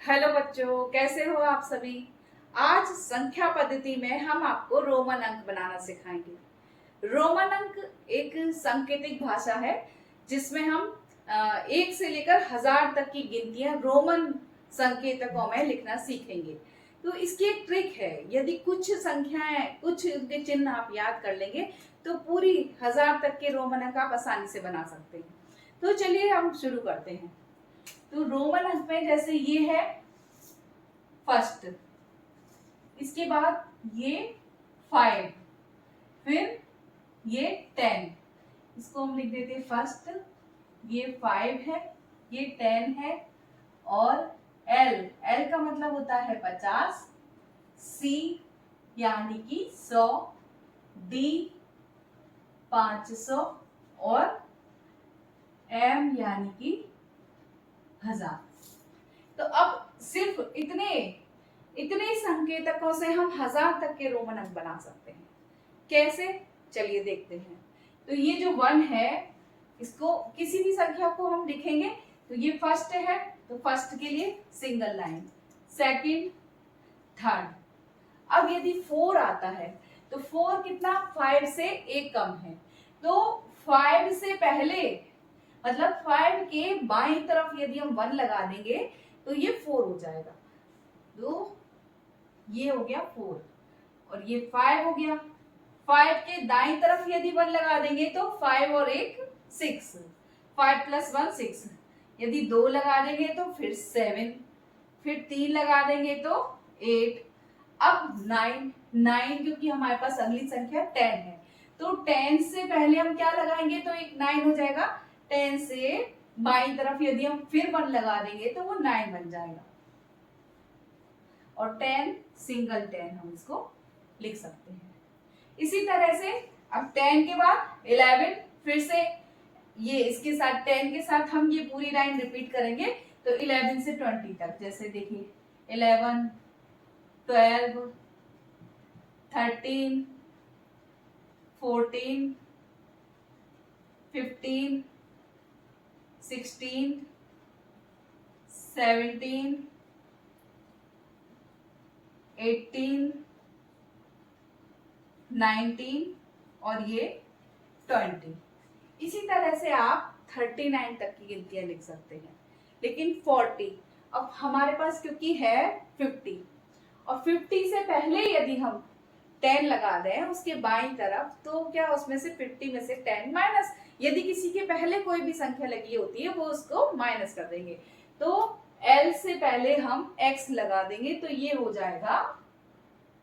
Hello बच्चों, कैसे हो आप सभी। आज संख्या पद्धति में हम आपको रोमन अंक बनाना सिखाएंगे। रोमन अंक एक सांकेतिक भाषा है जिसमें हम 1 से लेकर 1000 तक की गिनतियां रोमन संकेतकों में लिखना सीखेंगे। तो इसकी एक ट्रिक है, यदि कुछ संख्याएं, कुछ उनके चिन्ह आप याद कर लेंगे तो पूरी 1000 तक के रोमन अंक आप आसानी से बना सकते हैं। तो चलिए हम शुरू करते हैं। तो रोमन अंक में जैसे ये है फर्स्ट, इसके बाद ये 5, फिर ये 10। इसको हम लिख देते हैं फर्स्ट, ये 5 है, ये 10 है, और एल, एल का मतलब होता है 50, सी यानी कि 100, डी 500 और एम यानी कि 1000। तो अब सिर्फ इतने इतने संकेतकों से हम 1000 तक के रोमन अंक बना सकते हैं। कैसे, चलिए देखते हैं। तो ये जो 1 है, इसको किसी भी संख्या को हम लिखेंगे तो ये फर्स्ट है, तो फर्स्ट के लिए सिंगल लाइन, सेकंड, थर्ड। अब यदि 4 आता है तो 4 कितना, 5 से एक कम है, तो 5 से पहले मतलब 5 के बाईं तरफ यदि हम 1 लगा देंगे तो ये 4 हो जाएगा। तो ये हो गया 4 और ये 5 हो गया। 5 के दाईं तरफ यदि 1 लगा देंगे तो 5 और 1 6, 5 + 1 6। यदि 2 लगा देंगे तो फिर 7, फिर 3 लगा देंगे तो 8। अब 9 क्योंकि हमारे पास अगली संख्या 10 है, तो 10 से पहले हम क्या लगाएंगे तो एक 9 हो जाएगा। 10 से बाईं तरफ यदि हम फिर 1 लगा देंगे तो वो 9 बन जाएगा। और 10 सिंगल 10 हम इसको लिख सकते हैं। इसी तरह से अब 10 के बाद 11, फिर से ये इसके साथ 10 के साथ हम ये पूरी लाइन रिपीट करेंगे। तो 11 से 20 तक, जैसे देखिए 11, 12, 13, 14, 15, 16, 17, 18, 19 और ये 20। इसी तरह से आप 39 तक की गिनतियां लिख सकते हैं। लेकिन 40, अब हमारे पास क्योंकि है 50, और 50 से पहले यदि हम 10 लगा दें उसके बाईं तरफ, तो क्या उसमें से 50 में से 10 माइनस, यदि किसी के पहले कोई भी संख्या लगी होती है वो उसको माइनस कर देंगे। तो L से पहले हम X लगा देंगे तो ये हो जाएगा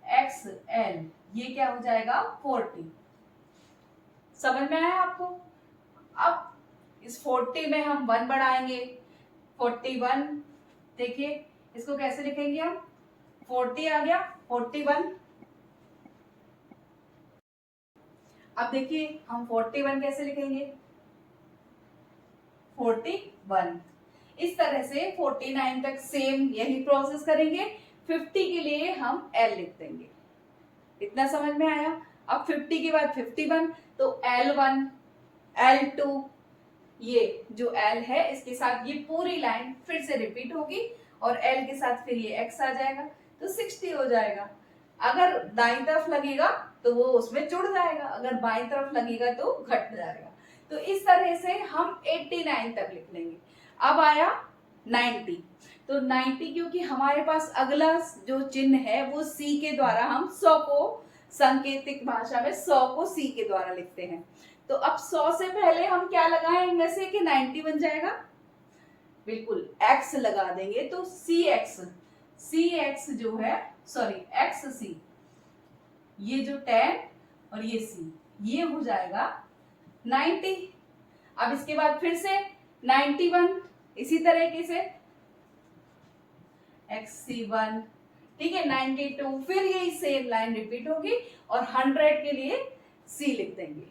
XL, ये क्या हो जाएगा 40। समझ में आया आपको। अब इस 40 में हम 1 बढ़ाएंगे, 41। देखिए इसको कैसे लिखेंगे हम, 40 आ गया, 41। अब देखिए हम 41 कैसे लिखेंगे, 41। इस तरह से 49 तक सेम यही प्रोसेस करेंगे। 50 के लिए हम L लिख देंगे। इतना समझ में आया। अब 50 के बाद 51, तो L1, L2, ये जो L है इसके साथ ये पूरी लाइन फिर से रिपीट होगी, और L के साथ फिर ये X आ जाएगा, तो 60 हो जाएगा। अगर दाईं तरफ लगेगा तो वो उसमें जुड़ जाएगा, अगर बाईं तरफ लगेगा तो घट जाएगा। तो इस तरह से हम 89 तक लिख लेंगे। अब आया 90, तो 90 क्योंकि हमारे पास अगला जो चिन्ह है वो C के द्वारा, हम 100 को सांकेतिक भाषा में 100 को C के द्वारा लिखते हैं। तो अब 100 से पहले हम क्या लगाएं इनमें से कि 90 बन जाएगा, बिल्कुल X लगा देंगे तो CX जो है, सॉरी XC, ये जो 10 और ये C, ये हो जाएगा 90। अब इसके बाद फिर से 91, इसी तरीके से XC1, ठीक है, 92, फिर यही सेम लाइन रिपीट होगी, और 100 के लिए C लिख देंगे।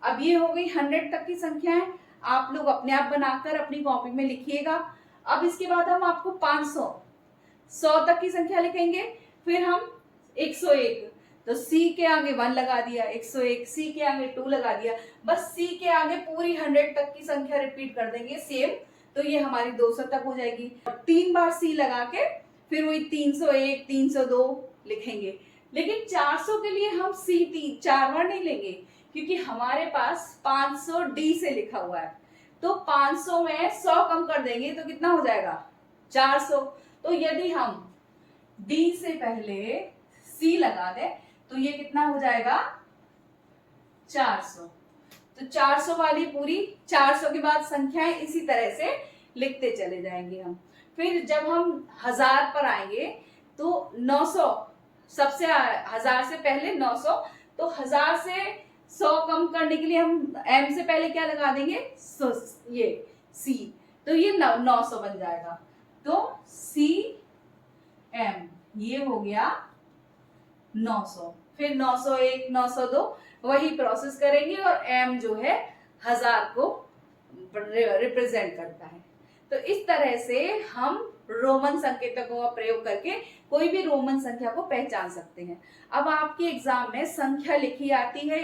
अब ये हो गई 100 तक की संख्याएं, आप लोग अपने आप बनाकर अपनी कॉपी में लिखिएगा। अब इसके बाद हम आपको 500, 100 तक की संख्या लिखेंगे, फिर हम 101, तो C के आगे 1 लगा दिया, 101, C के आगे 2 लगा दिया, बस C के आगे पूरी 100 तक की संख्या रिपीट कर देंगे सेम तो ये हमारी 200 तक हो जाएगी। 3 बार सी लगा के फिर वही 301, 302 लिखेंगे। लेकिन 400 के लिए हम सी 4 बार नहीं लेंगे, क्योंकि हमारे पास 500 डी से लिखा हुआ है। तो 500 में 100 कम कर देंगे तो कितना हो जाएगा? 400। तो यदि हम डी से पहले सी लगा दें तो ये कितना हो जाएगा? 400। तो 400 वाली पूरी, 400 के बाद संख्याएं इसी तरह से लिखते चले जाएंगे हम। फिर जब हम 1000 पर आएंगे तो 900, सबसे 1000 से पहले 900, तो 1000 से 100 कम करने के लिए हम एम से पहले क्या लगा देंगे? ये सी, तो ये 900 बन जाएगा। तो सी एम ये हो गया 900। फिर 901, 902 वही प्रोसेस करेंगे और एम जो है 1000 को रिप्रेजेंट करता है। तो इस तरह से हम रोमन संकेतकों का प्रयोग करके कोई भी रोमन संख्या को पहचान सकते हैं। अब आपके एग्जाम में संख्या लिखी आती है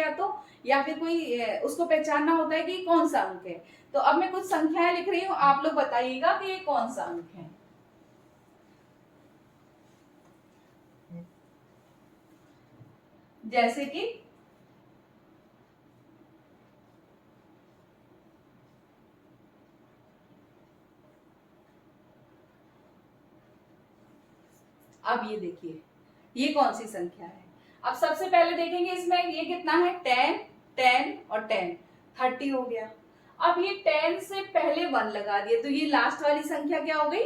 या फिर कोई उसको पहचानना होता है कि कौन सा अंक है। तो अब मैं कुछ संख्याएं लिख रही हूं, आप लोग बताइएगा कि ये कौन सा अंक है। जैसे कि अब ये देखिए ये कौन सी संख्या है। अब सबसे पहले देखेंगे इसमें ये कितना है? 10, 10 और 10, 30 हो गया। अब ये 10 से पहले 1 लगा दिए तो ये लास्ट वाली संख्या क्या हो गई?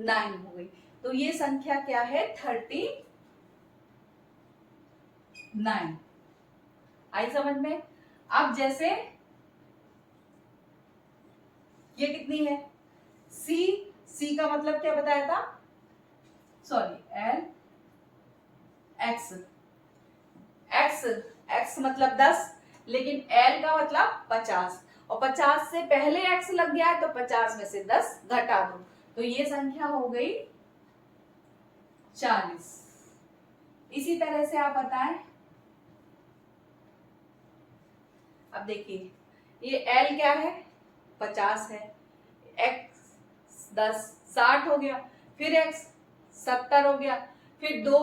9 हो गई। तो ये संख्या क्या है? 39। आई समझ में? अब जैसे ये कितनी है? सी का मतलब क्या बताया था? सॉरी, एल एक्स, एक्स मतलब 10, लेकिन एल का मतलब 50, और 50 से पहले एक्स लग गया है तो 50 में से 10 घटा दो, तो ये संख्या हो गई 40। इसी तरह से आप बताएं। अब देखिए ये एल क्या है? 50 है, एक्स 10 60 हो गया, फिर एक्स 70 हो गया, फिर 2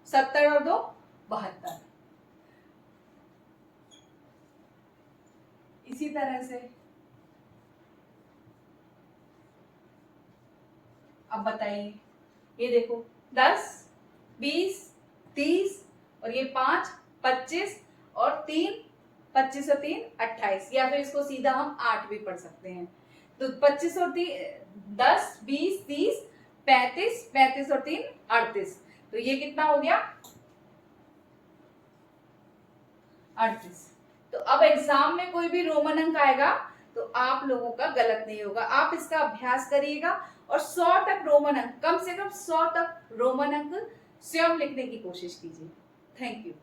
70 और 2 72। इसी तरह से अब बताइए, ये देखो 10, 20, 30 और ये 5, 25 और 3, 25 और 3 28, या फिर इसको सीधा हम 8 भी पढ़ सकते हैं। तो 25 और 3 10, 20, 30, 35, 35 और 3 38, तो ये कितना हो गया? 38। तो अब एग्जाम में कोई भी रोमन अंक आएगा तो आप लोगों का गलत नहीं होगा, आप इसका अभ्यास करिएगा और 100 तक रोमन अंक, कम से कम 100 तक रोमन अंक स्वयं लिखने की कोशिश कीजिए। Thank you.